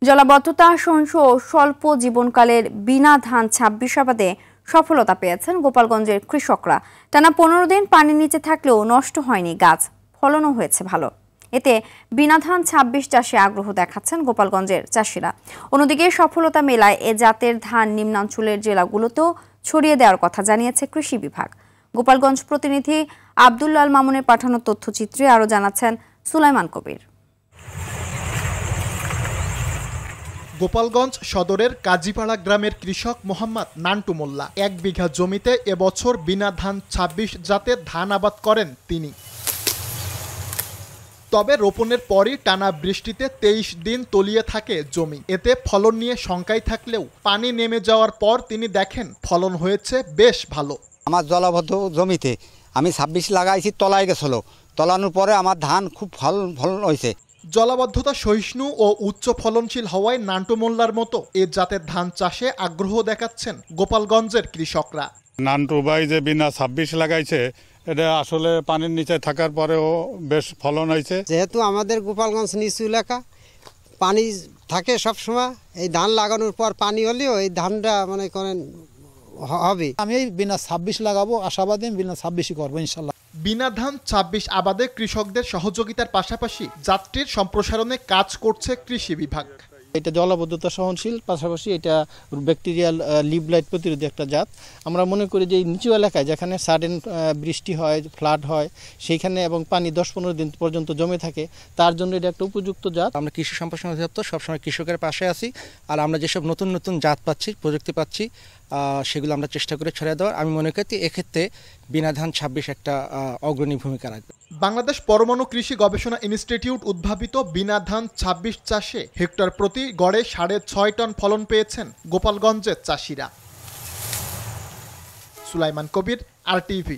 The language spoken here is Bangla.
জলাবদ্ধতা, সহিংস ও স্বল্প জীবনকালের বিনা ধান ২৬ আবাদে সফলতা পেয়েছেন গোপালগঞ্জের কৃষকরা। টানা ১৫ দিন পানির নিচে থাকলেও নষ্ট হয়নি গাছ, ফলনও হয়েছে ভালো। এতে বিনা ধান ২৬ চাষে আগ্রহ দেখাচ্ছেন গোপালগঞ্জের চাষিরা। অন্যদিকে সফলতা মেলায় এ জাতের ধান নিম্নাঞ্চলের জেলাগুলোতেও ছড়িয়ে দেওয়ার কথা জানিয়েছে কৃষি বিভাগ। গোপালগঞ্জ প্রতিনিধি আব্দুল্লাল মামুনের পাঠানো তথ্যচিত্রে আরও জানাচ্ছেন সুলাইমান কবির। গোপালগঞ্জ সদরের কাজীপাড়া গ্রামের কৃষক মোহাম্মদ নান্টু মোল্লা ১ বিঘা জমিতে এবছর বিনা ধান ২৬ জাতের ধান আবাদ করেন তিনি। তবে রোপণের পরই টানা বৃষ্টিতে ২৩ দিন তলিয়ে থাকে জমি। এতে ফলন নিয়ে শঙ্কায় থাকলেও পানি নেমে যাওয়ার পর তিনি দেখেন ফলন হয়েছে বেশ ভালো। আমার জলাবদ্ধ জমিতে আমি ২৬ লাগাইছি, তলায় গেছিল। তলানোর পরে আমার ধান খুব ফলন হয়েছে। জলাবদ্ধতা সহিষ্ণু ও উচ্চ ফলনশীল হওয়ায় নান্টু মোল্লার মতো এ জাতের ধান চাষে আগ্রহ দেখাচ্ছেন গোপালগঞ্জের কৃষকরা। নান্টু ভাই যে বিনা ২৬ লাগাইছে, এটা আসলে পানির নিচে থাকার পরেও বেশ ফলন হয়েছে। যেহেতু আমাদের গোপালগঞ্জ নিচু এলাকা, পানি থাকে সবসময়, এই ধান লাগানোর পর পানি হলেও এই ধানটা মনে করেন হবে। আমি এই বিনা ২৬ লাগাবো, আশাবাদী বিনা ২৬ই করবো ইনশাল্লাহ। বিনা ধান ২৬ আবাদে কৃষকদের সহযোগিতার পাশাপাশি জাতটির সম্প্রসারণে কাজ করছে কৃষি বিভাগ। এটা জলাবদ্ধতা সহনশীল, পাশাপাশি এটা ব্যাকটেরিয়াল লিভ লাইট প্রতিরোধী একটা জাত। আমরা মনে করি যে এই নিচু এলাকায় যেখানে সাডেন বৃষ্টি হয়, ফ্লাড হয়, সেইখানে এবং পানি ১০-১৫ দিন পর্যন্ত জমে থাকে, তার জন্য এটা একটা উপযুক্ত জাত। আমরা কৃষি সম্প্রসারণ অধিদপ্তর সবসময় কৃষকের পাশে আছি। আর আমরা যেসব নতুন নতুন জাত পাচ্ছি, প্রযুক্তি পাচ্ছি, সেগুলো আমরা চেষ্টা করে ছড়িয়ে দেওয়ার। আমি মনে করি এক্ষেত্রে বিনা ধান ২৬ একটা অগ্রণী ভূমিকা রাখবে। বাংলাদেশ পরমাণু কৃষি গবেষণা ইনস্টিটিউট উদ্ভাবিত বিনা ধান ২৬ চাষে হেক্টর প্রতি গড়ে ৬.৫ টন ফলন পেয়েছেন গোপালগঞ্জের চাষিরা। সুলাইমান কবির, RTV।